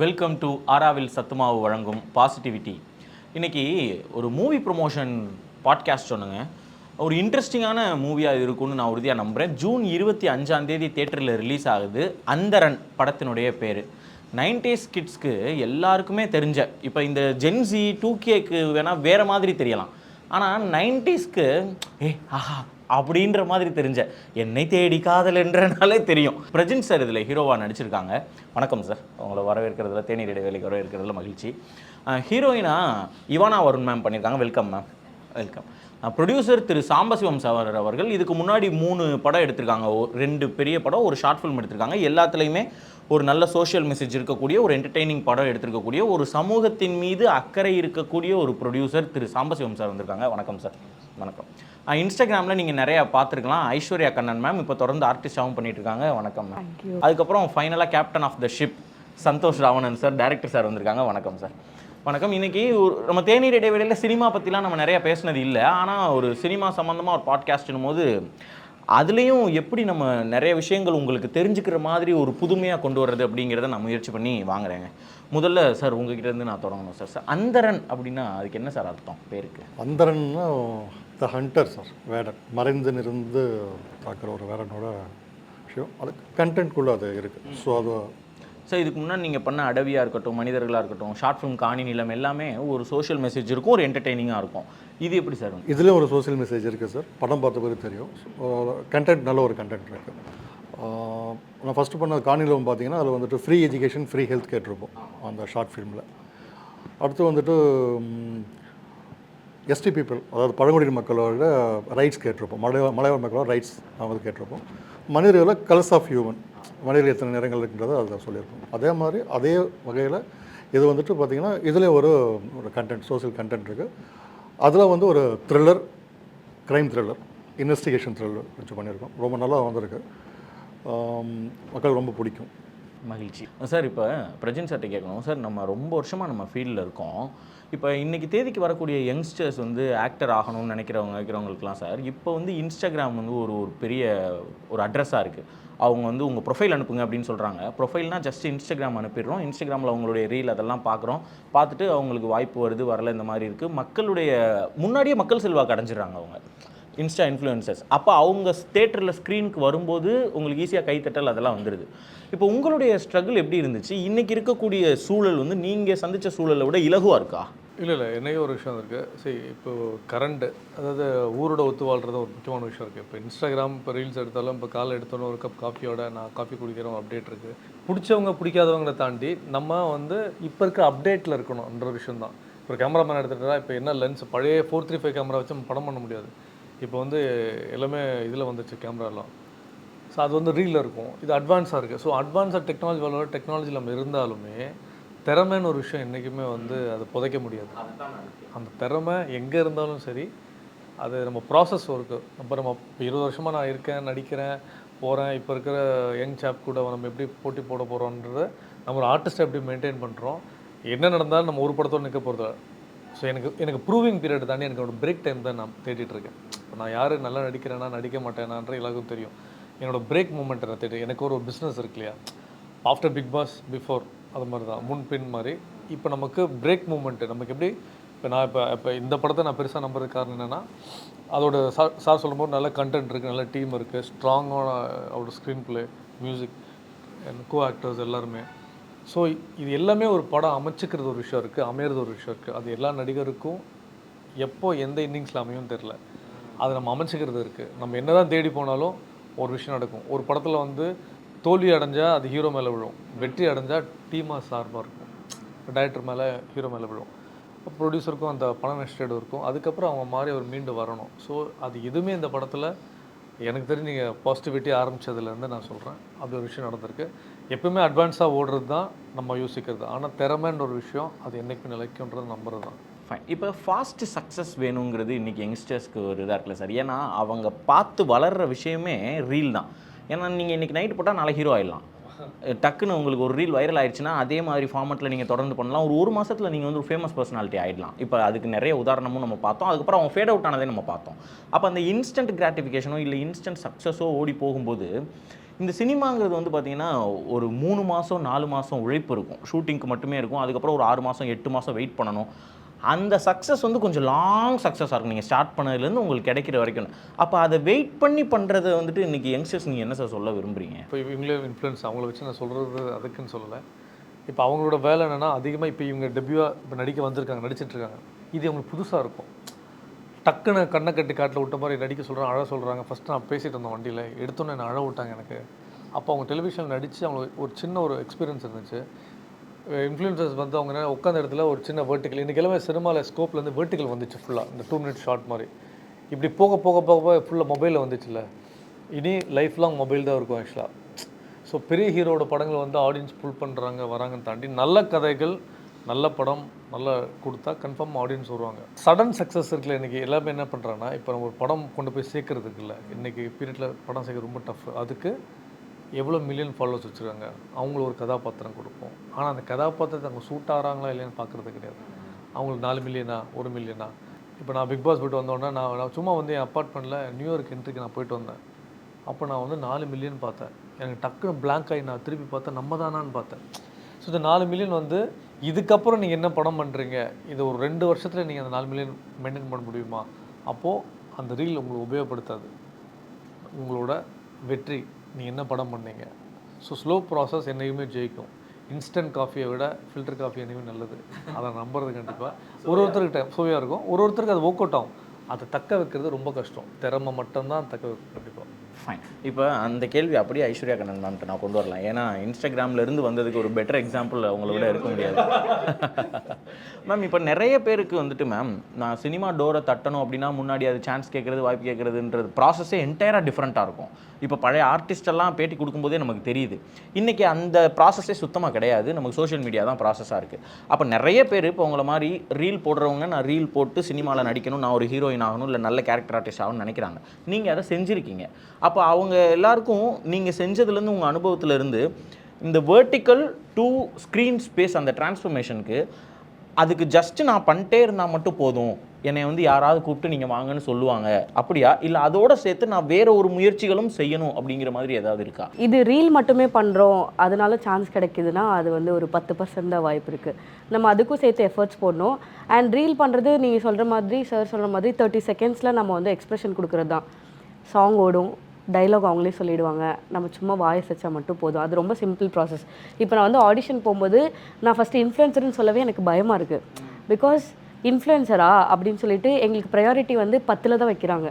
Welcome to Aaravil சத்துமாவு வழங்கும் positivity. இன்றைக்கி ஒரு மூவி ப்ரொமோஷன் பாட்காஸ்ட் சொன்னுங்க. ஒரு இன்ட்ரெஸ்டிங்கான மூவியாக இருக்கும்னு நான் உறுதியாக நம்புகிறேன். ஜூன் 25 தேட்டரில் ரிலீஸ் ஆகுது. அந்தரன் படத்தினுடைய பேர். 90s கிட்ஸ்க்கு எல்லாருக்குமே தெரிஞ்ச, இப்போ இந்த ஜென்சி 2Kக்கு வேணால் வேறு மாதிரி தெரியலாம், ஆனால் 90ஸ்க்கு ஆஹா அப்படின்ற மாதிரி தெரிஞ்ச என்னை தேடி காதல் என்றனாலே தெரியும். பிரஜின் சார் இதில் ஹீரோவாக நடிச்சிருக்காங்க. வணக்கம் சார், உங்களை வரவேற்கிறதுல தேநீர் இடைவேளைக்கு வரவேற்கிறதுல மகிழ்ச்சி. ஹீரோயினா இவானா வருண் மேம் பண்ணியிருக்காங்க. Welcome ma'am. வெல்கம். ப்ரொடியூசர் திரு சாம்பசிவம் சார் அவர்கள் இதுக்கு முன்னாடி 3 படம் எடுத்திருக்காங்க. 2 பெரிய படம், ஒரு ஷார்ட் ஃபிலிம் எடுத்திருக்காங்க. எல்லாத்துலேயுமே ஒரு நல்ல சோஷியல் மெசேஜ் இருக்கக்கூடிய, ஒரு என்டர்டெய்னிங் படம் எடுத்திருக்கக்கூடிய, ஒரு சமூகத்தின் மீது அக்கறை இருக்கக்கூடிய ஒரு ப்ரொடியூசர் திரு சாம்பசிவம் சார் வந்திருக்காங்க. வணக்கம் சார். வணக்கம். இன்ஸ்டாகிராமில் நீங்கள் நிறையா பார்த்துருக்கலாம். ஐஸ்வர்யா கண்ணன் மேம் இப்போ தொடர்ந்து ஆர்டிஸ்டாகவும் பண்ணிட்டு இருக்காங்க. வணக்கம் மேம். அதுக்கப்புறம் ஃபைனலாக captain of the ship Santhosh Ravanan sir, director sir வந்திருக்காங்க. வணக்கம் சார். வணக்கம். இன்றைக்கி நம்ம தேநீர் இடைவெளியில் சினிமா பற்றிலாம் நம்ம நிறையா பேசினது இல்லை, ஆனால் ஒரு சினிமா சம்மந்தமாக ஒரு பாட்காஸ்ட்னும் போது அதுலேயும் எப்படி நம்ம நிறைய விஷயங்கள் உங்களுக்கு தெரிஞ்சுக்கிற மாதிரி ஒரு புதுமையாக கொண்டு வர்றது அப்படிங்கிறத நான் முயற்சி பண்ணி வாங்குறேங்க. முதல்ல சார் உங்ககிட்ட இருந்து நான் தொடங்கணும் சார். சார் அந்தரன் அப்படின்னா அதுக்கு என்ன சார் அர்த்தம் பேருக்கு? அந்தரன்னா த ஹண்டர் சார், வேடன், மறைந்து இருந்து தாக்குற ஒரு வேடனோட விஷயம். அது கண்டென்ட்குள்ளே அது இருக்குது. ஸோ அது சார் இதுக்கு முன்னாடி நீங்கள் பண்ண அடவியாக இருக்கட்டும், மனிதர்களாக இருக்கட்டும், ஷார்ட் ஃபிலிம் காணி நிலம் எல்லாமே ஒரு சோஷியல் மெசேஜ் இருக்கும், ஒரு என்டர்டெய்னிங்காக இருக்கும். இது எப்படி சார்? இதுலேயும் ஒரு சோஷியல் மெசேஜ் இருக்குது சார். படம் பார்த்த பிறகு தெரியும். கண்டென்ட் நல்ல ஒரு கண்டென்ட் இருக்குது. நான் ஃபஸ்ட்டு பண்ண காணிலம் பார்த்தீங்கன்னா அதில் வந்துட்டு ஃப்ரீ எஜுகேஷன், ஃப்ரீ ஹெல்த் கேட்டிருப்போம் அந்த ஷார்ட் ஃபிலிமில். அடுத்து வந்துட்டு எஸ்டி பீப்புள், அதாவது பழங்குடியின மக்களோட ரைட்ஸ் கேட்டிருப்போம். மலைவாழ் மக்களோட ரைட்ஸ் வந்து கேட்டிருப்போம். மனிதர்களில் கலர்ஸ் ஆஃப் ஹியூமன், மனிதர்கள் எத்தனை நிறங்கள் இருக்குன்றதை அதை சொல்லியிருப்போம். அதே மாதிரி அதே வகையில் இது வந்துட்டு பார்த்திங்கன்னா இதில் ஒரு கண்டென்ட், சோஷியல் கண்டென்ட் இருக்குது. அதில் வந்து ஒரு thriller, crime thriller, investigation thriller வச்சு பண்ணியிருக்கோம். ரொம்ப நல்லா வந்திருக்கு. மக்கள் ரொம்ப பிடிக்கும். மகிழ்ச்சி சார். இப்போ பிரஜின் சார்ட்ட கேட்கணும் சார். நம்ம ரொம்ப வருஷமாக நம்ம ஃபீல்டில் இருக்கோம். இப்போ இன்றைக்கி தேதிக்கு வரக்கூடிய யங்ஸ்டர்ஸ் வந்து ஆக்டர் ஆகணும்னு நினைக்கிறவங்களுக்குலாம் சார், இப்போ வந்து இன்ஸ்டாகிராம் வந்து ஒரு பெரிய ஒரு அட்ரஸாக இருக்குது. அவங்க வந்து உங்கள் ப்ரொஃபைல் அனுப்புங்க அப்படின்னு சொல்கிறாங்க. ப்ரொஃபைல்னால் ஜஸ்ட் இன்ஸ்டாகிராம் அனுப்பிடுறோம். இன்ஸ்டாகிராமில் அவங்களுடைய ரீல் அதெல்லாம் பார்க்குறோம். பார்த்துட்டு அவங்களுக்கு வாய்ப்பு வருது, வரல, இந்த மாதிரி இருக்குது. மக்களுடைய முன்னாடியே மக்கள் செல்வாக்கு அடைஞ்சிடறாங்க அவங்க இன்ஸ்டா இன்ஃப்ளூயன்சர்ஸ். அப்போ அவங்க தேட்டரில் ஸ்க்ரீனுக்கு வரும்போது உங்களுக்கு ஈஸியாக கைத்தட்டல் அதெல்லாம் வந்துடுது. இப்போ உங்களுடைய ஸ்ட்ரகிள் எப்படி இருந்துச்சு? இன்றைக்கி இருக்கக்கூடிய சூழல் வந்து நீங்கள் சந்தித்த சூழலை விட இலகுவாக இருக்கா? இல்லை என்னையே ஒரு விஷயம் இருக்குது. சரி, இப்போது கரண்ட்டு, அதாவது ஊரோட ஒத்து வாழ்கிறது ஒரு முக்கியமான விஷயம் இருக்குது. இப்போ இன்ஸ்டாகிராம், இப்போ ரீல்ஸ் எடுத்தாலும், இப்போ காலை எடுத்தோன்னே ஒரு கப் காஃபியோட நான் காஃபி குடிக்கிறோம் அப்டேட் இருக்குது. பிடிச்சவங்க பிடிக்காதவங்களை தாண்டி நம்ம வந்து இப்போ இருக்க அப்டேட்டில் இருக்கணும்ன்ற விஷயம் தான். இப்போ கேமராமேன் எடுத்துகிட்டா இப்போ என்ன லென்ஸ், பழைய 435 கேமரா வச்சு நம்ம படம் பண்ண முடியாது. இப்போ வந்து எல்லாமே இதில் வந்துச்சு கேமராலாம். ஸோ அது வந்து ரீலில் இருக்கும். இது அட்வான்ஸாக இருக்குது. ஸோ அட்வான்ஸாக டெக்னாலஜி வளர டெக்னாலஜி நம்ம இருந்தாலுமே திறமைன்னு ஒரு விஷயம் என்றைக்குமே வந்து அதை புதைக்க முடியாது. அந்த திறமை எங்கே இருந்தாலும் சரி, அது நம்ம ப்ராசஸ் ஒர்க்கு. நம்ம 20 வருஷமாக நான் இருக்கேன், நடிக்கிறேன், போகிறேன். இப்போ இருக்கிற யங் சாப் கூட நம்ம எப்படி போட்டி போட போகிறோன்றத, நம்ம ஒரு ஆர்டிஸ்ட்டை எப்படி மெயின்டைன் பண்ணுறோம், என்ன நடந்தாலும் நம்ம ஒரு படத்தோடு நிற்க போகிறதில்ல. ஸோ எனக்கு ப்ரூவிங் பீரியட் தாண்டி எனக்கு ஒரு பிரேக் டைம் தான் நான் தேடிட்டு இருக்கேன். இப்போ நான் யார் நல்லா நடிக்கிறேன்னா நடிக்க மாட்டேனான்ற எல்லாருக்கும் தெரியும். என்னோடய பிரேக் மூமெண்ட்டை நான் தேடி, எனக்கு ஒரு பிஸ்னஸ் இருக்கு இல்லையா, ஆஃப்டர் பிக் பாஸ் பிஃபோர், அது மாதிரி தான் முன்பின் மாதிரி. இப்போ நமக்கு பிரேக் மூமெண்ட்டு நமக்கு எப்படி, இப்போ நான் இப்போ இந்த படத்தை நான் பெருசாக நம்புறதுக்கு காரணம் என்னென்னா, அதோட சார் சொல்லும்போது நல்ல கண்டென்ட் இருக்குது, நல்ல டீம் இருக்குது, ஸ்ட்ராங்கான அவரோட screen play, music, co actors எல்லாருமே. ஸோ இது எல்லாமே ஒரு படம் அமைச்சிக்கிறது ஒரு விஷயம் இருக்குது, அமையிறது ஒரு விஷயம் இருக்குது. அது எல்லா நடிகருக்கும் எப்போ எந்த இன்னிங்ஸில் அமையும் தெரில, அதை நம்ம அமைச்சிக்கிறது இருக்குது. நம்ம என்ன தான் தேடி போனாலும் ஒரு விஷயம் நடக்கும். ஒரு படத்தில் வந்து தோல்வி அடைஞ்சால் அது ஹீரோ மேலே விழும், வெற்றி அடைஞ்சால் டீமாக சார்பாக இருக்கும், டைரக்டர் மேலே, ஹீரோ மேலே விழும், ப்ரொடியூசருக்கும் அந்த பணம் நஷ்டம் இருக்கும். அதுக்கப்புறம் அவங்க மாதிரி அவர் மீண்டு வரணும். ஸோ அது எதுவுமே இந்த படத்தில் எனக்கு தெரிஞ்சு நீங்கள் பாசிட்டிவிட்டி ஆரம்பித்ததுலேருந்து நான் சொல்கிறேன், அப்படி ஒரு விஷயம் நடந்திருக்கு. எப்பவுமே அட்வான்ஸாக ஓடுறது தான் நம்ம யோசிக்கிறது. ஆனால் திறமைன்ற ஒரு விஷயம் அது என்றைக்குமே நிலைக்குன்றது நம்புறது தான். ஃபைன். இப்போ ஃபாஸ்ட்டு சக்ஸஸ் வேணுங்கிறது இன்றைக்கி யங்ஸ்டர்ஸ்க்கு ஒரு இதாக இருக்குல்ல சார்? ஏன்னா அவங்க பார்த்து வளர்கிற விஷயமே ரீல் தான். ஏன்னா நீங்கள் இன்றைக்கி நைட்டு போட்டால் நாளை ஹீரோ ஆகிடலாம். டக்குன்னு உங்களுக்கு ஒரு ரீல் வைரல் ஆயிடுச்சுன்னா அதே மாதிரி ஃபார்மெட்டில் நீங்கள் தொடர்ந்து பண்ணலாம். ஒரு மாதத்தில் நீங்கள் வந்து ஒரு ஃபேமஸ் பர்சனாலிட்டி ஆகிடலாம். இப்போ அதுக்கு நிறைய உதாரணமும் நம்ம பார்த்தோம். அதுக்கப்புறம் அவங்க ஃபேட் அவுட் ஆனதே நம்ம பார்த்தோம். அப்போ அந்த இன்ஸ்டன்ட் கிராட்டிஃபிகேஷனோ இல்லை இன்ஸ்டன்ட் சக்ஸஸோ ஓடி போகும்போது இந்த சினிமாங்கிறது வந்து பார்த்தீங்கன்னா ஒரு 3 மாதம் 4 மாதம் உழைப்பு இருக்கும், ஷூட்டிங்க்கு மட்டுமே இருக்கும். அதுக்கப்புறம் ஒரு 6 மாதம் 8 மாதம் வெயிட் பண்ணணும். அந்த சக்ஸஸ் வந்து கொஞ்சம் லாங் சக்ஸஸாக இருக்கும் நீங்கள் ஸ்டார்ட் பண்ணதுலேருந்து உங்களுக்கு கிடைக்கிற வரைக்கும். அப்போ அதை வெயிட் பண்ணி பண்ணுறதை வந்துட்டு இன்றைக்கி யங்ஸ்டர்ஸ் நீங்கள் என்ன சார் சொல்ல விரும்புகிறீங்க? இப்போ இவங்களே இன்ஃப்ளூயன்ஸ் அவங்கள வச்சு நான் சொல்கிறது அதுக்குன்னு சொல்லலை. இப்போ அவங்களோட வேலை என்னென்னா அதிகமாக இப்போ இவங்க டெபியூவாக இப்போ நடிக்க வந்திருக்காங்க, நடிச்சிட்ருக்காங்க. இது அவங்களுக்கு புதுசாக இருக்கும். டக்குன்னு கண்ணை கட்டி காட்டில் விட்ட மாதிரி நடிக்க சொல்கிறாங்க, அழ சொல்கிறாங்க. ஃபஸ்ட்டு நான் பேசிகிட்டு இருந்தேன் வண்டியில், எடுத்தோன்னே நான் அழ விட்டாங்க எனக்கு. அப்போ அவங்க டெலிவிஷனில் நடித்து அவங்களுக்கு ஒரு சின்ன ஒரு எக்ஸ்பீரியன்ஸ் இருந்துச்சு. இன்ஃப்ளூயன்சர்ஸ் வந்து அவங்க உட்காந்த இடத்துல ஒரு சின்ன வெர்டிக்கல், இன்றைக்கி எல்லாமே சினிமாவில் ஸ்கோப்லேருந்து வெர்டிக்கல் வந்துச்சு ஃபுல்லாக, இந்த 2 மினிட் ஷார்ட் மாதிரி. இப்படி போக போக போக ஃபுல்லாக மொபைலில் வந்துச்சுல்ல, இனி லைஃப் லாங் மொபைல் தான் இருக்கும் ஆக்சுவலாக. ஸோ பெரிய ஹீரோட படங்கள் வந்து ஆடியன்ஸ் புல் பண்ணுறாங்க வராங்கன்னு தாண்டி நல்ல கதைகள் நல்ல படம் நல்லா கொடுத்தா கன்ஃபார்ம் ஆடியன்ஸ் வருவாங்க. சடன் சக்ஸஸ் இருக்குல்ல, இன்றைக்கி எல்லாமே என்ன பண்ணுறாங்கன்னா, இப்போ நம்ம ஒரு படம் கொண்டு போய் சேர்க்கறதுக்கு இல்லை, இன்றைக்கி பீரியடில் படம் சேர்க்க ரொம்ப டஃப். அதுக்கு எவ்வளோ மில்லியன் ஃபாலோவர்ஸ் வச்சுருக்காங்க, அவங்களுக்கு ஒரு கதாபாத்திரம் கொடுப்போம். ஆனால் அந்த கதாபாத்திரத்தை அவங்க சூட் ஆகிறாங்களா இல்லைன்னு பார்க்குறது கிடையாது. அவங்களுக்கு 4 மில்லியனா 1 மில்லியனா. இப்போ நான் பிக் பாஸ் போய்ட்டு வந்தோடனே நான் சும்மா வந்து என் அப்பார்ட்மெண்ட்டில் நியூயார்க் என்ட்ரிக்கு நான் போயிட்டு வந்தேன். அப்போ நான் வந்து 4 மில்லியன் பார்த்தேன். எனக்கு டக்குன்னு பிளாங்க் ஆகி நான் திருப்பி பார்த்தேன், நம்ம தானான்னு பார்த்தேன். ஸோ இந்த 4 மில்லியன் வந்து இதுக்கப்புறம் நீங்கள் என்ன படம் பண்ணுறீங்க, இது ஒரு 2 வருஷத்தில் நீங்கள் அந்த 4 மில்லியன் மெயின்டைன் பண்ண முடியுமா? அப்போது அந்த ரீல் உங்களுக்கு உபயோகப்படுத்தாது. உங்களோட வெற்றி நீங்கள் என்ன படம் பண்ணீங்க. ஸோ ஸ்லோ ப்ராசஸ் என்னைக்குமே ஜெயிக்கும். இன்ஸ்டன்ட் காஃபியை விட ஃபில்டர் காஃபி என்னைக்குமே நல்லது. அதை நம்புறது கண்டிப்பாக. ஒருத்தருக்கு சுவையாக இருக்கும், ஒருத்தருக்கு அது ஒர்க் அவுட் ஆகும். அதை தக்க வைக்கிறது ரொம்ப கஷ்டம். திறமை மட்டும்தான் தக்க வைக்கும் கண்டிப்பாக. ஃபைன். இப்போ அந்த கேள்வி அப்படியே ஐஸ்வர்யா கண்ணன் மேம்கிட்ட நான் கொண்டு வரலாம். ஏன்னா இன்ஸ்டாகிராம்லேருந்து வந்ததுக்கு ஒரு பெட்டர் எக்ஸாம்பிள் அவங்கள விட இருக்க முடியாது. மேம், இப்போ நிறைய பேருக்கு வந்துட்டு மேம், நான் சினிமா டோரை தட்டணும் அப்படின்னா முன்னாடி அது சான்ஸ் கேட்குறது, வாய்ப்பு கேட்குறதுன்றது ப்ராசஸே என்டையராக டிஃப்ரெண்ட்டாக இருக்கும். இப்போ பழைய ஆர்டிஸ்டெல்லாம் பேட்டி கொடுக்கும்போதே நமக்கு தெரியுது. இன்றைக்கி அந்த ப்ராசஸே சுத்தமாக கிடையாது. நமக்கு சோஷியல் மீடியா தான் ப்ராசஸாக இருக்குது. அப்போ நிறைய பேர் இப்போ உங்களை மாதிரி ரீல் போடுறவங்க, நான் ரீல் போட்டு சினிமாவில் நடிக்கணும், நான் ஒரு ஹீரோயின் ஆகணும், இல்லை நல்ல கேரக்டர் ஆர்டிஸ்ட் ஆகணும்னு நினைக்கிறாங்க. நீங்கள் அதை செஞ்சுருக்கீங்க. அப்போ அவங்க எல்லாருக்கும் நீங்கள் செஞ்சதுலேருந்து உங்கள் அனுபவத்திலேருந்து இந்த வெர்டிக்கல் டு ஸ்க்ரீன் ஸ்பேஸ் அந்த டிரான்ஸ்ஃபர்மேஷனுக்கு அதுக்கு ஜஸ்ட்டு நான் பண்ணிட்டே இருந்தால் மட்டும் போதும், என்னை வந்து யாராவது கூப்பிட்டு நீங்கள் வாங்கன்னு சொல்லுவாங்க அப்படியா, இல்லை அதோடு சேர்த்து நான் வேறு ஒரு முயற்சிகளும் செய்யணும் அப்படிங்கிற மாதிரி ஏதாவது இருக்கா? இது ரீல் மட்டுமே பண்ணுறோம் அதனால சான்ஸ் கிடைக்குதுன்னா அது வந்து ஒரு 10% தான் வாய்ப்பு இருக்குது. நம்ம அதுக்கும் சேர்த்து எஃபர்ட்ஸ் போடணும். அண்ட் ரீல் பண்ணுறது நீங்கள் சொல்கிற மாதிரி, சார் சொல்கிற மாதிரி 30 செகண்ட்ஸில் நம்ம வந்து எக்ஸ்ப்ரெஷன் கொடுக்குறது தான். சாங் ஓடும், டைலாக் அவங்களே சொல்லிவிடுவாங்க, நம்ம சும்மா வாய்ஸ் வச்சா மட்டும் போதும். அது ரொம்ப சிம்பிள் ப்ராசஸ். இப்போ நான் வந்து ஆடிஷன் போகும்போது நான் ஃபஸ்ட்டு இன்ஃப்ளூயன்சர்னு சொல்லவே எனக்கு பயமாக இருக்குது. பிகாஸ் இன்ஃப்ளூயன்சரா அப்படின்னு சொல்லிட்டு எங்களுக்கு ப்ரையாரிட்டி வந்து 10ல் தான் வைக்கிறாங்க.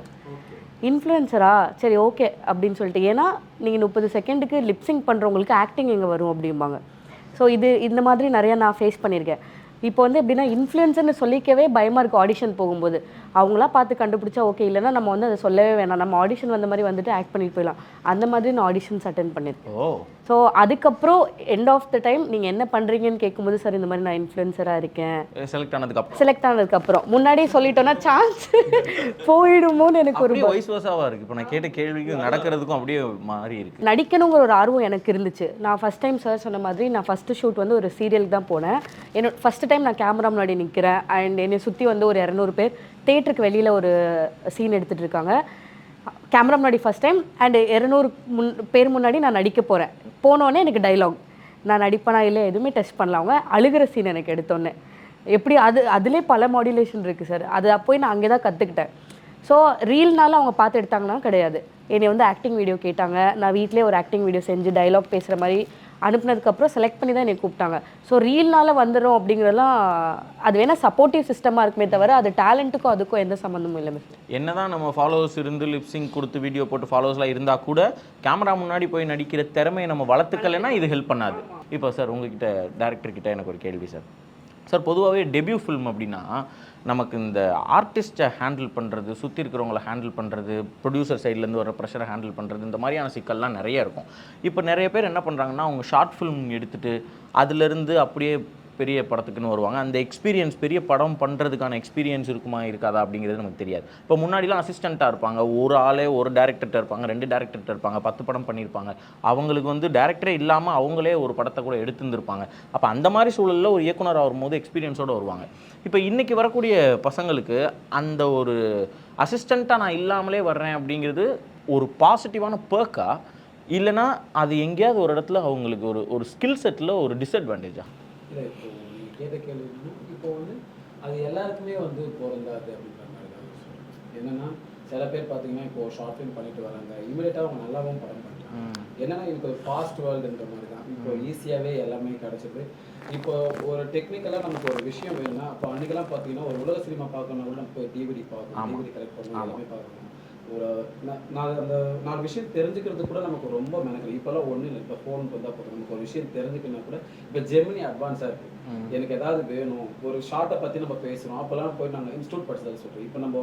இன்ஃப்ளூயன்சரா சரி ஓகே அப்படின்னு சொல்லிட்டு, ஏன்னா நீங்கள் 30 செகண்டுக்கு லிப்ஸிங் பண்ணுறவங்களுக்கு ஆக்டிங் எங்கே வரும் அப்படிம்பாங்க. ஸோ இந்த மாதிரி நிறையா நான் ஃபேஸ் பண்ணியிருக்கேன். இப்போ வந்து எப்படின்னா இன்ஃப்ளூயன்சர்னு சொல்லிக்கவே பயமாக இருக்குது ஆடிஷன் போகும்போது. அவங்களா பார்த்து கண்டுபிடிச்சா ஓகே, இல்லைனா நம்ம வந்து அதை சொல்லவே வேணாம், நம்ம ஆடிஷன் வந்த மாதிரி வந்துட்டு ஆக்ட் பண்ணிட்டு போயிடலாம். அந்த மாதிரி நான் ஆடிஷன்ஸ் அட்டென்ட் பண்ணியிருக்கேன். ஸோ அதுக்கப்புறம் எண்ட் ஆஃப் த டைம் நீங்கள் என்ன பண்ணுறீங்கன்னு கேட்கும்போது, சார் இந்த மாதிரி நான் இன்ஃப்ளூயன்சராக இருக்கேன், செலக்ட் ஆனதுக்கப்புறம் முன்னாடியே சொல்லிட்டோன்னா சான்ஸ் போயிடுமோன்னு எனக்கு ஒரு வாய்ஸ் வர்ஸாவாக இருக்குது. இப்போ நான் கேட்ட கேள்விக்கு நடக்கிறதுக்கும் அப்படியே மாறி இருக்குது. நடிக்கணுங்கிற ஒரு ஆர்வம் எனக்கு இருந்துச்சு. நான் ஃபஸ்ட் டைம் சார் சொன்ன மாதிரி நான் ஃபஸ்ட்டு ஷூட் வந்து ஒரு சீரியலுக்கு தான் போனேன். என்னோட ஃபஸ்ட்டு டைம் நான் கேமரா முன்னாடி நிற்கிறேன். அண்ட் என்னை சுற்றி வந்து ஒரு 200 பேர் தேட்டருக்கு வெளியில் ஒரு சீன் எடுத்துகிட்டு இருக்காங்க. கேமரா முன்னாடி ஃபஸ்ட் டைம் அண்ட் 200 பேர் முன்னாடி நான் நடிக்க போகிறேன். போனோடனே எனக்கு டைலாக், நான் நடிப்பேனா இல்லை எதுவுமே டெஸ்ட் பண்ணல. அவங்க அழுகிற சீன் எனக்கு எடுத்தோன்னே எப்படி அதிலே பல மாடுலேஷன் இருக்குது சார். அது போய் நான் அங்கே தான் கற்றுக்கிட்டேன். ஸோ ரீல்னால அவங்க பார்த்து எடுத்தாங்கன்னா கிடையாது. என்னை வந்து ஆக்டிங் வீடியோ கேட்டாங்க. நான் வீட்டிலே ஒரு ஆக்டிங் வீடியோ செஞ்சு டைலாக் பேசுகிற மாதிரி அனுப்புனதுக்கப்புறம் செலக்ட் பண்ணி தான் என்னை கூப்பிட்டாங்க. ஸோ ரீல்னால வந்துடும் அப்படிங்கிறதெல்லாம் அது வேணால் சப்போர்ட்டிவ் சிஸ்டமாக இருக்குமே தவிர அது டேலண்ட்டுக்கும் அதுக்கும் எந்த சம்மந்தமும் இல்லை. என்ன தான் நம்ம ஃபாலோவர்ஸ் இருந்து லிப்ஸிங் கொடுத்து வீடியோ போட்டு ஃபாலோவர்ஸ்லாம் இருந்தால் கூட கேமரா முன்னாடி போய் நடிக்கிற திறமையை நம்ம வளர்த்துக்கலைன்னா இது ஹெல்ப் பண்ணாது. இப்போ சார் உங்ககிட்ட டேரக்டர்கிட்ட எனக்கு ஒரு கேள்வி சார். சார் பொதுவாகவே டெபியூ ஃபில்ம் அப்படின்னா நமக்கு இந்த ஆர்டிஸ்ட்டை ஹேண்டில் பண்ணுறது, சுற்றி இருக்கிறவங்கள ஹேண்டில் பண்ணுறது, ப்ரொடியூசர் சைட்லேருந்து வர ப்ரெஷரை ஹேண்டில் பண்ணுறது, இந்த மாதிரியான சிக்கல்லாம் நிறைய இருக்கும். இப்போ நிறைய பேர் என்ன பண்ணுறாங்கன்னா, அவங்க ஷார்ட் ஃபிலிம் எடுத்துகிட்டு அதுலேருந்து அப்படியே பெரிய படத்துக்குன்னு வருவாங்க. அந்த எக்ஸ்பீரியன்ஸ் பெரிய படம் பண்ணுறதுக்கான எக்ஸ்பீரியன்ஸ் இருக்குமா இருக்காதா அப்படிங்கிறது நமக்கு தெரியாது. இப்போ முன்னாடிலாம் அசிஸ்டண்ட்டாக இருப்பாங்க, ஒரு ஆளே ஒரு டேரக்டர்கிட்ட இருப்பாங்க, 2 டேரக்டர்கிட்ட இருப்பாங்க, 10 படம் பண்ணியிருப்பாங்க. அவங்களுக்கு வந்து டேரக்டரே இல்லாமல் அவங்களே ஒரு படத்தை கூட எடுத்துருந்துருப்பாங்க. அப்போ அந்த மாதிரி சூழலில் ஒரு இயக்குனர் வரும்போது எக்ஸ்பீரியன்ஸோடு வருவாங்க. இப்போ இன்றைக்கி வரக்கூடிய பசங்களுக்கு அந்த ஒரு அசிஸ்டண்ட்டாக நான் இல்லாமலே வர்றேன் அப்படிங்கிறது ஒரு பாசிட்டிவான பேர்க்கா, இல்லைனா அது எங்கேயாவது ஒரு இடத்துல அவங்களுக்கு ஒரு ஸ்கில் செட்டில் ஒரு டிஸ்அட்வான்டேஜா? இல்லை இப்போ நீங்கள் கேட்ட கேள்வி இப்போ வந்து அது எல்லாருக்குமே வந்து பொருந்தாது அப்படின்ற மாதிரி தான் சொல்லுவேன். என்னென்னா சில பேர் பார்த்தீங்கன்னா இப்போ ஷார்ட் ஃபிலிம் பண்ணிட்டு வராங்க, இமீடியட்டாக அவங்க நல்லாவும் படம் பண்ணுறாங்க. என்னன்னா எனக்கு ஒரு ஃபாஸ்ட் வேர்ல்டுன்ற மாதிரி தான். இப்போ ஈஸியாகவே எல்லாமே கிடச்சிது. இப்போ ஒரு டெக்னிக்கலாக நமக்கு ஒரு விஷயம் வேணும்னா, அப்போ அன்றைக்கெல்லாம் பார்த்தீங்கன்னா ஒரு உலக சினிமா பார்க்கணும்னா கூட நம்ம போய் டிவிடி பார்க்கணும், டிவிடி கலெக்ட் பண்ணணும், எல்லாமே பார்க்கணும். ஒரு அந்த 4 விஷயம் தெரிஞ்சுக்கிறது கூட நமக்கு ரொம்ப மெனக்கல். இப்போல்லாம் ஒன்றும் இல்லை, இப்போ ஃபோன் வந்தால் போதும். நமக்கு ஒரு விஷயம் தெரிஞ்சுக்கணும் கூட இப்போ ஜெமினி அட்வான்ஸாக இருக்குது. எனக்கு ஏதாவது வேணும், ஒரு ஷார்ட்டை பற்றி நம்ம பேசுகிறோம், அப்போல்லாம் போய்ட்டு நாங்கள் இன்ஸ்டியூட் படிச்சதை சொல்கிறோம். இப்போ நம்ம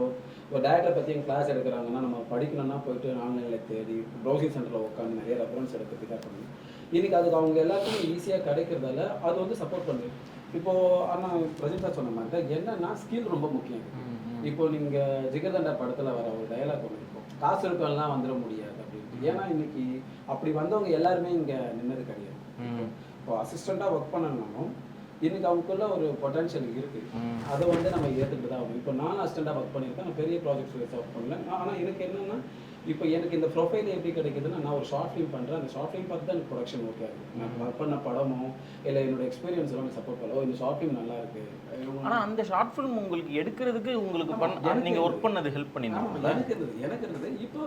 ஒரு டேரக்டரை பற்றி எங்கள் கிளாஸ் எடுக்கிறாங்கன்னா நம்ம படிக்கணும்னா போயிட்டு ஆன்லைனில் தேடி ப்ரௌசிங் சென்டரில் உட்காந்து நிறைய ரெஃபரன்ஸ் எடுத்து பிக்கப் பண்ணணும். இன்றைக்கி அதுக்கு அவங்க எல்லாத்துக்கும் ஈஸியாக கிடைக்கிறதால அது வந்து சப்போர்ட் பண்ணுது. இப்போது ஆனால் பிரஜிதா சொன்ன மாதிரி தான் என்னென்னா ஸ்கில் ரொம்ப முக்கியம். இப்போ நீங்கள் ஜிகர்தண்டா படத்தில் வர ஒரு டயலாக் ஒன்று இருக்கும், காசு இருக்கவங்கலாம் வந்துட முடியாது அப்படின்ட்டு. ஏன்னா இன்னைக்கு அப்படி வந்தவங்க எல்லாருமே இங்கே நின்னது கிடையாது. இப்போ அசிஸ்டண்ட்டாக ஒர்க் பண்ணணும்னாலும் இன்னைக்கு அவங்களுக்குள்ள ஒரு பொட்டன்ஷியல் இருக்குது. அதை வந்து நம்ம ஏற்றுக்கிட்டு தான் ஆகணும். இப்போ நான் அசிஸ்டண்ட்டாக ஒர்க் பண்ணியிருக்கேன், நான் பெரிய ப்ராஜெக்ட்ஸ் ஒர்க் பண்ணல. ஆனால் எனக்கு என்னென்னா இப்போ எனக்கு இந்த ப்ரொஃபைல் எப்படி கிடைக்குதுன்னா, நான் ஒரு ஷார்ட் ஃபிலிம் பண்ணுறேன், அந்த ஷார்ட் ஃபிலிம் பார்த்து தான் எனக்கு ப்ரொடக்ஷன் ஓகே ஆகுது. நான் ஒர்க் பண்ண படமோ இல்லை என்னோட எக்ஸ்பீரியன்ஸ் எல்லாம் சப்போர்ட் பண்ணல, இந்த ஷார்ட் ஃபிலிம் நல்லா இருக்கு. ஆனால் அந்த ஷார்ட் ஃபிலிம் உங்களுக்கு எடுக்கிறதுக்கு உங்களுக்கு நீங்கள் ஒர்க் பண்ணது ஹெல்ப் பண்ணிருந்தீங்க. எனக்கு இருந்தது. இப்போ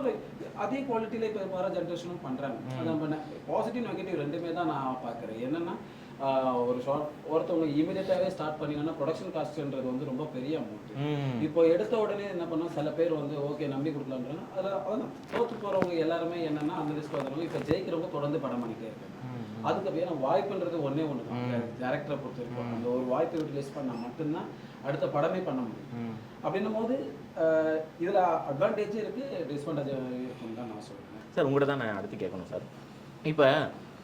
அதே குவாலிட்டியில் இப்போ வர ஜென்ரேஷனும் பண்ணுறாங்க. அதான் பாசிட்டிவ் நெகட்டிவ் ரெண்டுமே தான் நான் பார்க்குறேன். என்னென்னா ஒரு ஒருத்தவங்க இமீடியட்டாகவே ஸ்டார்ட் பண்ணிங்கன்னா ப்ரொடக்ஷன் காஸ்ட்ன்றது வந்து ரொம்ப பெரிய அமௌண்ட். இப்போ எடுத்த உடனே என்ன பண்ணோம், சில பேர் வந்து ஓகே நம்பி கொடுக்கலான்றாங்க. அதான் தோற்று போகிறவங்க எல்லாருமே என்னென்னா அந்த லிஸ்ட் வந்துடுவாங்க. இப்போ ஜெயிக்கிறவங்க தொடர்ந்து படம் பண்ணிட்டே இருக்காங்க. அதுக்கு வேணும் வாய்ப்புன்றது ஒன்றே ஒன்று தான். டேரக்டரை பொறுத்த வரைக்கும் அந்த ஒரு வாய்ப்பை யூட்டிலைஸ் பண்ணால் மட்டும்தான் அடுத்த படமே பண்ண முடியும். அப்படின்னும் போது இதில் அட்வான்டேஜும் இருக்குது, டிஸ்அட்வான்டேஜ் இருக்குன்னு தான் நான் சொல்லுவேன். சார் உங்கள்கிட்ட தான் நான் அடுத்து கேட்கணும் சார். இப்போ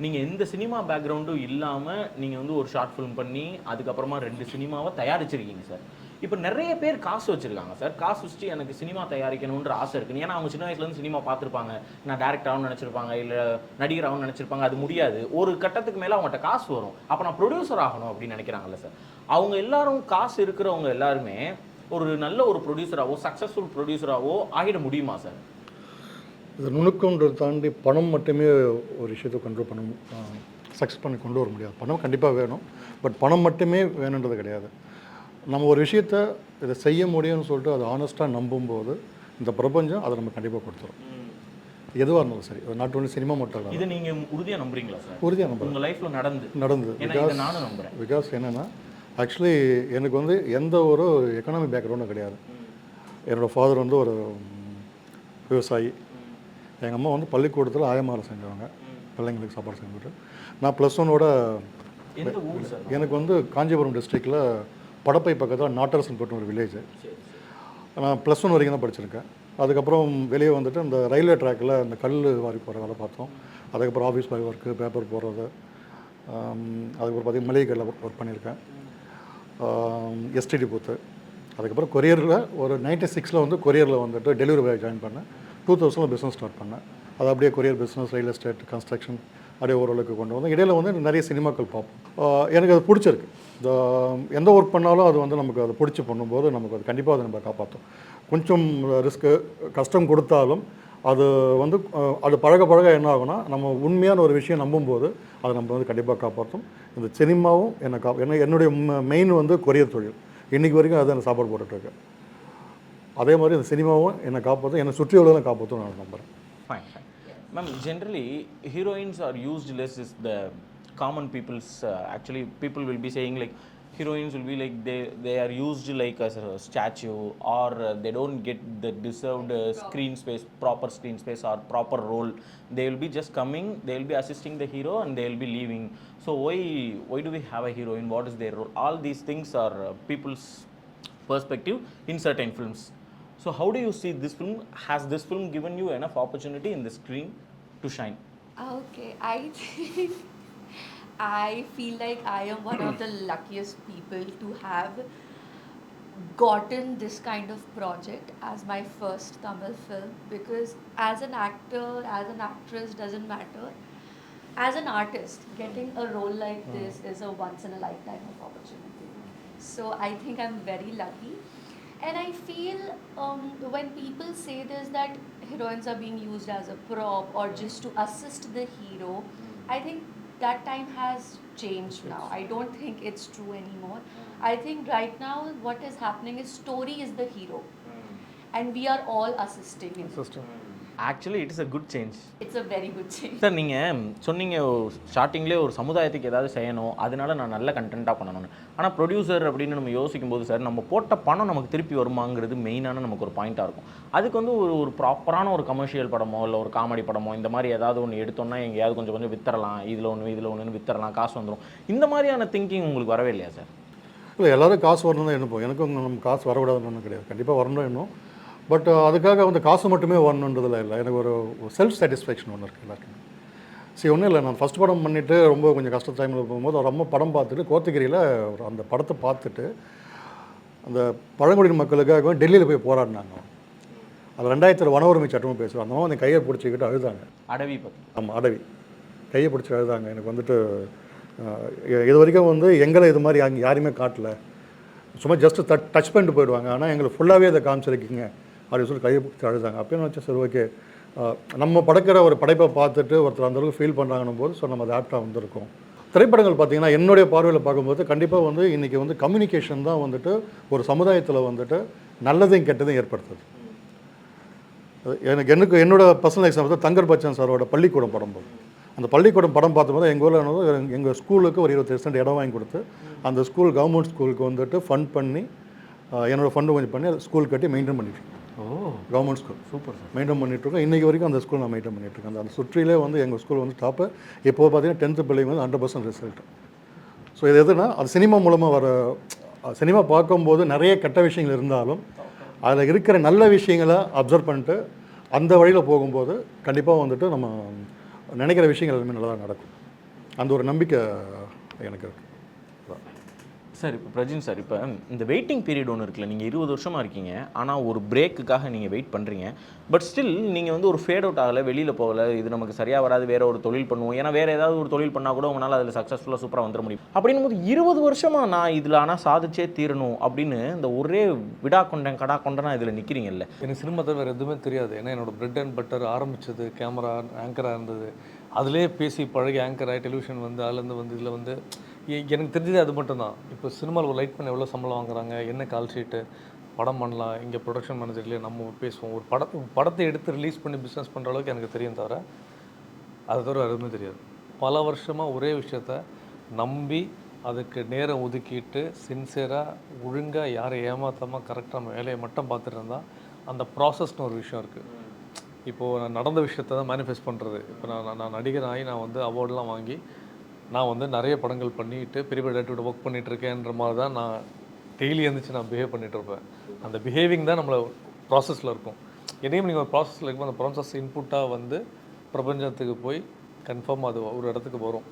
நீங்கள் எந்த சினிமா பேக்ரவுண்டும் இல்லாமல் நீங்கள் வந்து ஒரு ஷார்ட் ஃபிலிம் பண்ணி அதுக்கப்புறமா 2 சினிமாவை தயாரிச்சிருக்கீங்க சார். இப்போ நிறைய பேர் காசு வச்சுருக்காங்க சார். காசு வச்சுட்டு எனக்கு சினிமா தயாரிக்கணுன்ற ஆசை இருக்குன்னு. ஏன்னா அவங்க சின்ன வயசுலேருந்து சினிமா பார்த்துருப்பாங்க, நான் டேரக்டர் ஆகணும்னு நினச்சிருப்பாங்க, இல்லை நடிகர் ஆகணும்னு நினச்சிருப்பாங்க. அது முடியாது. ஒரு கட்டத்துக்கு மேலே அவங்கள்ட்ட காசு வரும், அப்போ நான் ப்ரொடியூசர் ஆகணும் அப்படின்னு நினைக்கிறாங்கல்ல சார். அவங்க எல்லாரும் காசு இருக்கிறவங்க எல்லாருமே ஒரு நல்ல ஒரு ப்ரொடியூசராகவோ சக்ஸஸ்ஃபுல் ப்ரொடியூசராகவோ ஆகிட முடியுமா சார்? இது நுணுக்கம்ன்றதை தாண்டி பணம் மட்டுமே ஒரு விஷயத்தை கண்ட்ரோல் பண்ண சக்ஸஸ் பண்ணி கொண்டு வர முடியாது. பணம் கண்டிப்பாக வேணும், பட் பணம் மட்டுமே வேணுன்றது கிடையாது. நம்ம ஒரு விஷயத்தை இதை செய்ய முடியும்னு சொல்லிட்டு அதை ஆனஸ்ட்டாக நம்பும்போது இந்த பிரபஞ்சம் அதை நம்ம கண்டிப்பாக கொடுத்துரும். எதுவாக இருந்தாலும் சரி, நாட் ஒன்லி சினிமா மட்டும் இல்லை. இதை நீங்கள் உறுதியாக நம்புறீங்களா சார்? உறுதியாக நம்புறேன். உங்கள் லைஃப்பில் நடந்து நானும் நம்புகிறேன். பிகாஸ் என்னென்னா ஆக்சுவலி எனக்கு வந்து எந்த ஒரு எக்கனாமிக் பேக்ரவுண்டும் கிடையாது. என்னோடய ஃபாதர் வந்து ஒரு விவசாயி, எங்கள் அம்மா வந்து பள்ளிக்கூடத்தில் ஆயமாரை செஞ்சவங்க, பிள்ளைங்களுக்கு சாப்பாடு செஞ்சுட்டு. நான் +1ஓட எனக்கு வந்து காஞ்சிபுரம் டிஸ்ட்ரிக்டில் படப்பை பக்கத்தில் நாட்டரசன்பட்டு ஒரு வில்லேஜ். நான் +1 வரைக்கும் தான் படிச்சிருக்கேன். அதுக்கப்புறம் வெளியே வந்துட்டு இந்த ரயில்வே ட்ராக்கில் இந்த கல் வாரி போகிற வேலை பார்த்தோம். அதுக்கப்புறம் ஆஃபீஸ் பாய் ஒர்க்கு, பேப்பர் போடுறது, அதுக்கப்புறம் பார்த்திங்கன்னா மளிகை கடையில் ஒர்க் பண்ணியிருக்கேன், எஸ்டிடி பூத்து. அதுக்கப்புறம் கொரியரில் ஒரு 96 வந்து கொரியரில் வந்துட்டு டெலிவரி பாய் ஜாயின் பண்ணேன். 2000 பிஸ்னஸ் ஸ்டார்ட் பண்ணேன். அது அப்படியே courier business, real estate, construction அப்படியே ஓரளவுக்கு கொண்டு வந்தோம். இடையில வந்து நிறைய சினிமாக்கள் பார்ப்போம். எனக்கு அது பிடிச்சிருக்கு. இந்த எந்த ஒர்க் பண்ணாலும் அது வந்து நமக்கு அதை பிடிச்சி பண்ணும்போது நமக்கு அது கண்டிப்பாக அதை நம்ம காப்பாற்றும். கொஞ்சம் ரிஸ்க்கு கஷ்டம் கொடுத்தாலும் அது வந்து அது பழக என்ன ஆகும்னா, நம்ம உண்மையான ஒரு விஷயம் நம்பும்போது அதை நம்ம வந்து கண்டிப்பாக காப்பாற்றும். இந்த சினிமாவும் என்னுடைய மெயின் வந்து கொரியர் தொழில். இன்றைக்கி வரைக்கும் அதை நான் சாப்பாடு போட்டுட்ருக்கேன். அதே மாதிரி இந்த சினிமாவும் என்னை காப்பாற்றும், என்னை சுற்றி உள்ளதை காப்பாற்றும் நான் நம்புகிறேன். Fine. Ma'am, generally heroines are used less is the common people's actually people will be saying like heroines will be like they are used like as a statue or they don't get the deserved proper screen space or proper role. They will be just coming, they will be assisting the hero and they will be leaving. So why do we have a heroine? What is their role? All these things are people's perspective in certain films. So how do you see this film? Has this film given you enough opportunity in the screen to shine? Okay, I feel like I am one of the luckiest people to have gotten this kind of project as my first Tamil film, because as an actor, as an actress doesn't matter. As an artist, getting a role like this is a once in a lifetime of opportunity. So I think I'm very lucky. And I feel when people say this, that heroines are being used as a prop or just to assist the hero, I think that time has changed now. I don't think it's true anymore. I think right now what is happening is story is the hero and we are all assisting in it. System actually it is a good change. It's a very good change. Sir நீங்கள் சொன்னீங்க ஸ்டார்டிங்லேயே ஒரு சமுதாயத்துக்கு ஏதாவது செய்யணும், அதனால நான் நல்ல கண்டென்ட்டாக பண்ணணும்னு. ஆனால் ப்ரொடியூசர் அப்படின்னு நம்ம யோசிக்கும் போது சார், நம்ம போட்ட பணம் நமக்கு திருப்பி வருமாங்கிறது மெயினான நமக்கு ஒரு பாயிண்ட்டாக இருக்கும். அதுக்கு வந்து ஒரு ப்ராப்பரான ஒரு கமர்ஷியல் படமோ இல்லை ஒரு காமெடி படமோ இந்த மாதிரி ஏதாவது ஒன்று எடுத்தோம்னா எங்கேயாவது கொஞ்சம் கொஞ்சம் வித்தரலாம், இதில் ஒன்று வித்தரலாம், காசு வந்துடும். இந்த மாதிரியான திங்கிங் உங்களுக்கு வரவே இல்லையா சார்? இல்லை, எல்லோரும் காசு வரணும் தான் எண்ணுப்போம். எனக்கும் நம்ம காசு வரக்கூடாதுன்னு ஒன்றும் கிடையாது, கண்டிப்பாக வரணும் எண்ணும். பட் அதுக்காக வந்து காசு மட்டுமே வரணுன்றதில் இல்லை, எனக்கு ஒரு செல்ஃப் சாட்டிஸ்ஃபேக்ஷன் ஒன்று இருக்குது எல்லாருக்குமே. சரி, ஒன்றும் இல்லை, நான் ஃபஸ்ட் படம் பண்ணிவிட்டு ரொம்ப கொஞ்சம் கஷ்ட டைமில் போகும்போது ஒரு அம்மா படம் பார்த்துட்டு கோத்தகிரியில் அந்த படத்தை பார்த்துட்டு அந்த பழங்குடியின மக்களுக்காக டெல்லியில் போய் போராடினாங்க. அது 2000 வன உரிமை சட்டமும் பேசுவோம். அந்த அந்த கையை பிடிச்சிக்கிட்டு அழுதாங்க. அடவி பற்றி? ஆமாம், அடவி கையை பிடிச்சி அழுதாங்க. எனக்கு வந்துட்டு இது வரைக்கும் வந்து எங்களை இது மாதிரி அங்கே யாருமே காட்டல, சும்மா ஜஸ்ட்டு டச் பண்ணிட்டு போயிடுவாங்க, ஆனால் எங்களை ஃபுல்லாகவே அதை காமிச்சிருக்கீங்க அப்படின்னு சொல்லி கையை பிடிச்சி அழுதாங்க. அப்பயும் வச்சு சரி, ஓகே, நம்ம படைக்கிற ஒரு படைப்பை பார்த்துட்டு ஒருத்தர் அந்தளவுக்கு ஃபீல் பண்ணுறாங்கன்னும் போது ஸோ நம்ம அது ஆப்டாக வந்திருக்கோம். திரைப்படங்கள் பார்த்திங்கன்னா என்னுடைய பார்வையில் பார்க்கும்போது கண்டிப்பாக வந்து இன்றைக்கி வந்து கம்யூனிகேஷன் தான் வந்துட்டு ஒரு சமுதாயத்தில் வந்துட்டு நல்லதையும் கெட்டதையும் ஏற்படுத்துது. எனக்கு என்னோட பர்சனல் எக்ஸாம்பிள் தங்கர் பச்சன் சாரோட பள்ளிக்கூடம் படம் போது, அந்த பள்ளிக்கூடம் படம் பார்த்தபோது எங்கள் ஊரில் எங்கள் ஸ்கூலுக்கு ஒரு 20% இடம் வாங்கி கொடுத்து அந்த ஸ்கூல் கவர்மெண்ட் ஸ்கூலுக்கு வந்துட்டு ஃபண்ட் பண்ணி என்னோடய ஃபண்டு கொஞ்சம் பண்ணி அது ஸ்கூல் கட்டி மெயின்டைன் பண்ணிட்டுருக்கோம். Government school super sir, maintain பண்ணிட்டுருக்கோம். இன்றைக்கி வரைக்கும் அந்த ஸ்கூல் நான் மெயின்டைன் பண்ணிட்டுருக்கேன். அந்த சுற்றிலே வந்து எங்கள் ஸ்கூல் வந்து டாப்பு. இப்போ பார்த்தீங்கன்னா 10th பிள்ளைங்க வந்து 100% ரிசல்ட். ஸோ இது எதுனா அது சினிமா மூலமாக வர, சினிமா பார்க்கும்போது நிறைய கெட்ட விஷயங்கள் இருந்தாலும் அதில் இருக்கிற நல்ல விஷயங்களை அப்சர்வ் பண்ணிட்டு அந்த வழியில் போகும்போது கண்டிப்பாக வந்துட்டு நம்ம நினைக்கிற விஷயங்கள் எல்லாமே நல்லா தான் நடக்கும். அந்த ஒரு நம்பிக்கை எனக்கு இருக்குது சார். இப்போ பிரஜின் சார், இப்போ இந்த வெயிட்டிங் பீரியட் ஒன்று இருக்குல்ல, நீங்கள் 20 வருஷமாக இருக்கீங்க, ஆனால் ஒரு பிரேக்குக்காக நீங்கள் வெயிட் பண்ணுறீங்க. பட் ஸ்டில் நீங்கள் வந்து ஒரு ஃபேட் அவுட் ஆகலை, வெளியில் போகலை, இது நமக்கு சரியாக வராது, வேறு ஒரு தொழில் பண்ணுவோம், ஏன்னா வேறு ஏதாவது ஒரு தொழில் பண்ணால் கூட உங்களால் அதில் சக்ஸஸ்ஃபுல்லாக சூப்பராக வந்துட முடியும். அப்படின்னும் போது 20 வருஷமாக நான் இதில் ஆனால் சாதிச்சே தீரணும் அப்படின்னு இந்த ஒரே விடா கொண்டேன் கடா கொண்டனா இதில் நிற்கிறீங்கல்ல. எனக்கு சினிமா தவிர வேறு எதுவுமே தெரியாது. ஏன்னா என்னோடய பிரெட் அண்ட் பட்டர் ஆரம்பித்தது கேமரா ஆங்கராக இருந்தது. அதிலே பேசி பழகி ஆங்கராக டெலிவிஷன் வந்து அதுலேருந்து வந்து இதில் வந்து எனக்கு தெரிஞ்சது அது மட்டும்தான். இப்போ சினிமாவில் ஒரு லைட் பண்ண எவ்வளோ சம்பளம் வாங்குறாங்க, என்ன கால் ஷீட்டு, படம் பண்ணலாம், இங்கே ப்ரொடக்ஷன் மேனேஜர்லேயே நம்ம பேசுவோம், ஒரு படத்தை எடுத்து ரிலீஸ் பண்ணி பிஸ்னஸ் பண்ணுற அளவுக்கு எனக்கு தெரியும், தவிர அது தவிர எதுவுமே தெரியாது. பல வருஷமாக ஒரே விஷயத்த நம்பி அதுக்கு நேரம் ஒதுக்கிட்டு சின்சியராக ஒழுங்காக யாரை ஏமாற்றாமல் கரெக்டாக நம்ம வேலையை மட்டும் பார்த்துட்டு இருந்தால் அந்த ப்ராசஸ்னு ஒரு விஷயம் இருக்குது. இப்போது நான் நடந்த விஷயத்தை தான் மேனிஃபெஸ்ட் பண்ணுறது. இப்போ நான் நடிகராகி நான் வந்து அவார்டெலாம் வாங்கி நான் வந்து நிறைய படங்கள் பண்ணிவிட்டு பெரிய பெரிய டேரக்டரோட ஒர்க் பண்ணிகிட்ருக்கேன்ற மாதிரி தான் நான் டெய்லி எழுந்திரிச்சு நான் பிஹேவ் பண்ணிகிட்ருப்பேன். அந்த பிஹேவிங் தான் நம்மளை ப்ராசஸில் இருக்கும். எதையும் நீங்கள் ஒரு ப்ராசஸில் இருக்கும், அந்த ப்ராசஸ் இன்புட்டாக வந்து பிரபஞ்சத்துக்கு போய் கன்ஃபார்ம் அது ஒரு இடத்துக்கு வரும்.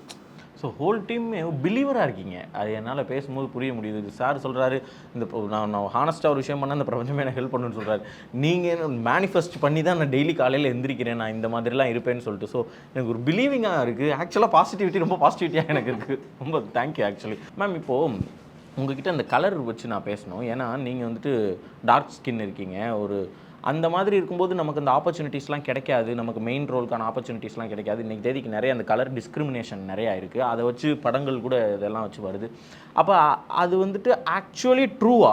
ஸோ ஹோல் டீம் பிலீவராக இருக்கீங்க, அது என்னால் பேசும்போது புரிய முடியுது. சார் சொல்கிறாரு, இந்த நான் ஹானஸ்ட்டாக ஒரு விஷயம் பண்ணால் அந்த பிரபஞ்சமே எனக்கு ஹெல்ப் பண்ணுன்னு சொல்கிறாரு. நீங்கள் மேனிஃபெஸ்ட் பண்ணி தான் நான் டெய்லி காலையில் எந்திரிக்கிறேன், நான் இந்த மாதிரிலாம் இருப்பேன்னு சொல்லிட்டு. ஸோ எனக்கு ஒரு பிலீவிங்காக இருக்குது. ஆக்சுவலாக பாசிட்டிவிட்டி ரொம்ப பாசிட்டிவிட்டியாக எனக்கு இருக்குது. ரொம்ப தேங்க்யூ ஆக்சுவலி. மேம், இப்போது உங்ககிட்ட அந்த கலர் வச்சு நான் பேசணும். ஏன்னா நீங்கள் வந்துட்டு டார்க் ஸ்கின் இருக்கீங்க, ஒரு அந்த மாதிரி இருக்கும்போது நமக்கு அந்த ஆப்பர்ச்சுனிட்டிஸ்லாம் கிடைக்காது, நமக்கு மெயின் ரோலுக்கான ஆப்பர்ச்சுனிட்டிஸ்லாம் கிடைக்காது. இன்றைக்கி தேதிக்கு நிறைய அந்த கலர் டிஸ்கிரிமினேஷன் நிறையா இருக்குது, அதை வச்சு படங்கள் கூட இதெல்லாம் வச்சு வருது. அப்போ அது வந்துட்டு ஆக்சுவலி ட்ரூவா,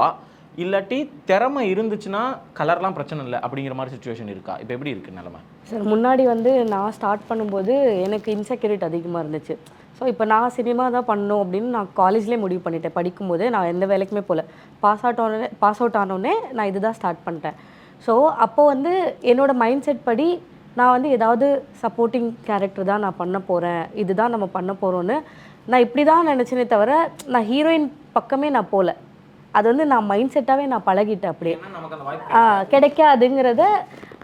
இல்லாட்டி திறமை இருந்துச்சுன்னா கலர்லாம் பிரச்சனை இல்லை அப்படிங்கிற மாதிரி சுச்சுவேஷன் இருக்கா? இப்போ எப்படி இருக்குது நிலமை? சார், முன்னாடி வந்து நான் ஸ்டார்ட் பண்ணும்போது எனக்கு இன்செக்யூரிட்டி அதிகமாக இருந்துச்சு. ஸோ இப்போ நான் சினிமா தான் பண்ணணும் அப்படின்னு நான் காலேஜ்லேயே முடிவு பண்ணிட்டேன். படிக்கும்போது நான் எந்த வேலைக்குமே போகல. பாஸ் அவுட் ஆனோடனே நான் இது தான் ஸ்டார்ட் பண்ணிட்டேன். ஸோ அப்போது வந்து என்னோடய மைண்ட் செட் படி நான் வந்து ஏதாவது சப்போர்ட்டிங் கேரக்டர் தான் நான் பண்ண போகிறேன், இதுதான் நம்ம பண்ண போகிறோன்னு நான் இப்படி தான் நினச்சினே தவிர நான் ஹீரோயின் பக்கமே நான் போகல. அது வந்து நான் மைண்ட் செட்டாகவே நான் பழகிட்டேன். அப்படியே கிடைக்காதுங்கிறத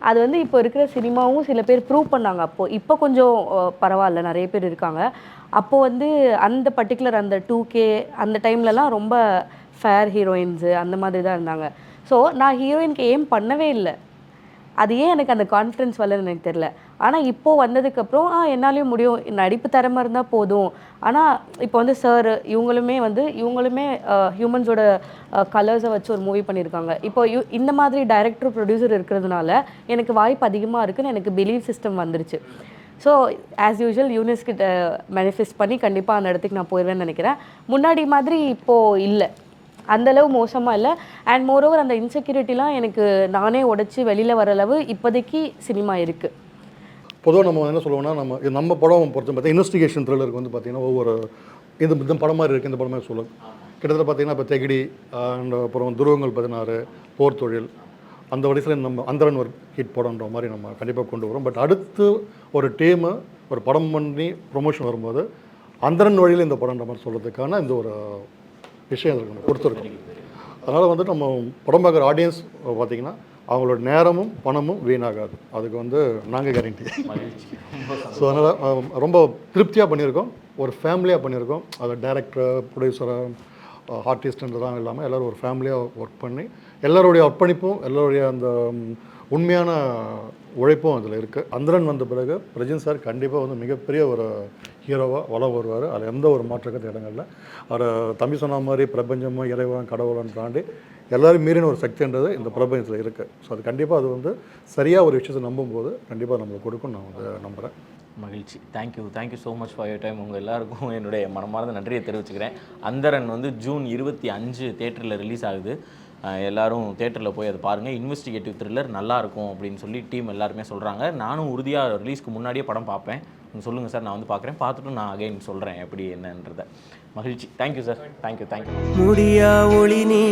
அது வந்து இப்போ இருக்கிற சினிமாவும் சில பேர் ப்ரூவ் பண்ணாங்க. அப்போது இப்போ கொஞ்சம் பரவாயில்ல, நிறைய பேர் இருக்காங்க. அப்போது வந்து அந்த பர்டிகுலர் அந்த 2K அந்த டைம்லலாம் ரொம்ப ஃபேர் ஹீரோயின்ஸு அந்த மாதிரி தான் இருந்தாங்க. ஸோ நான் ஹீரோயினுக்கு ஏம் பண்ணவே இல்லை. அது ஏன் எனக்கு அந்த கான்ஃபிடன்ஸ் வரலன்னு எனக்கு தெரில. ஆனால் இப்போது வந்ததுக்கப்புறம் என்னாலையும் முடியும், நடிப்பு திறமை இருந்தால் போதும். ஆனால் இப்போ வந்து சார் இவங்களுமே ஹியூமன்ஸோட கலர்ஸை வச்சு ஒரு மூவி பண்ணியிருக்காங்க. இப்போ இந்த மாதிரி டைரக்டர் ப்ரொடியூசர் இருக்கிறதுனால எனக்கு வாய்ப்பு அதிகமாக இருக்குன்னு எனக்கு பிலீவ் சிஸ்டம் வந்துருச்சு. ஸோ ஆஸ் யூஷுவல் யூனிஸ் கிட்ட மேனிஃபெஸ்ட் பண்ணி கண்டிப்பாக அந்த இடத்துக்கு நான் போயிடுவேன்னு நினைக்கிறேன். முன்னாடி மாதிரி இப்போது இல்லை, அந்தளவு மோசமாக இல்லை. அண்ட் மோரோவர் அந்த இன்செக்யூரிட்டிலாம் எனக்கு நானே உடைச்சி வெளியில் வர அளவு இப்போதைக்கு சினிமா இருக்குது. பொதுவாக நம்ம என்ன சொல்லுவோம்னா, நம்ம படம் பொறுத்த பார்த்தீங்கன்னா இன்வெஸ்டிகேஷன் த்ரில்லருக்கு வந்து பார்த்திங்கன்னா ஒவ்வொரு இந்த படம் மாதிரி இருக்குது, இந்த படம் மாதிரி சொல்லும். கிட்டத்தட்ட பார்த்திங்கன்னா இப்போ தெகிடி அண்ட் அப்புறம் துருவங்கள் 16, போர் தொழில், அந்த வரிசையில் நம்ம அந்தரன் ஒரு ஹிட் படம்ன்ற மாதிரி நம்ம கண்டிப்பாக கொண்டு வரோம். பட் அடுத்து ஒரு டீமு ஒரு படம் பண்ணி ப்ரொமோஷன் வரும்போது அந்தரன் வழியில் இந்த படம்ன்ற மாதிரி சொல்கிறதுக்கான இந்த ஒரு விஷயம் அதுக்கு நம்ம கொடுத்துருக்கோம். அதனால் வந்து நம்ம படம் பார்க்குற ஆடியன்ஸ் பார்த்திங்கன்னா அவங்களோட நேரமும் பணமும் வீணாகாது, அதுக்கு வந்து நாங்கள் கேரண்டி. ஸோ அதனால் ரொம்ப திருப்தியாக பண்ணியிருக்கோம், ஒரு ஃபேமிலியாக பண்ணியிருக்கோம். அது டைரக்டர், ப்ரொடியூசர், ஆர்டிஸ்ட்ன்றதான் இல்லாமல் எல்லோரும் ஒரு ஃபேமிலியாக ஒர்க் பண்ணி எல்லோருடைய அர்ப்பணிப்பும் எல்லோருடைய அந்த உண்மையான உழைப்பும் அதில் இருக்குது. அந்தரன் வந்த பிறகு பிரஜின் சார் கண்டிப்பாக வந்து மிகப்பெரிய ஒரு ஹீரோவாக வளம் வருவார், அதில் எந்த ஒரு மாற்றக்கத்து இடங்கள்ல. அவர் தம்பி சொன்ன மாதிரி பிரபஞ்சமும் இறைவன் கடவுளன்னு தாண்டி எல்லோரும் மீறின ஒரு சக்தின்றது இந்த பிரபஞ்சத்தில் இருக்குது. ஸோ அது கண்டிப்பாக அது வந்து சரியாக ஒரு விஷயத்தை நம்பும்போது கண்டிப்பாக நம்மளுக்கு கொடுக்கும் நான் வந்து நம்புகிறேன். மகிழ்ச்சி. Thank you so much for your time. உங்கள் எல்லாருக்கும் என்னுடைய மனமார்ந்த நன்றியை தெரிவிச்சுக்கிறேன். அந்தரன் வந்து ஜூன் 25 தேட்டரில் ரிலீஸ் ஆகுது. எல்லோரும் தேட்டரில் போய் அதை பாருங்கள். இன்வெஸ்டிகேட்டிவ் த்ரில்லர் நல்லாயிருக்கும் அப்படின்னு சொல்லி டீம் எல்லாருமே சொல்கிறாங்க. நானும் உறுதியாக ரிலீஸ்க்கு முன்னாடியே படம் பார்ப்பேன். நீங்கள் சொல்லுங்கள் சார், நான் வந்து பார்க்குறேன், பார்த்துட்டு நான் அகைன் சொல்கிறேன் எப்படி என்னன்றதை. மகிழ்ச்சி. Thank you sir. தேங்க்யூ. முடியா ஒளி நீ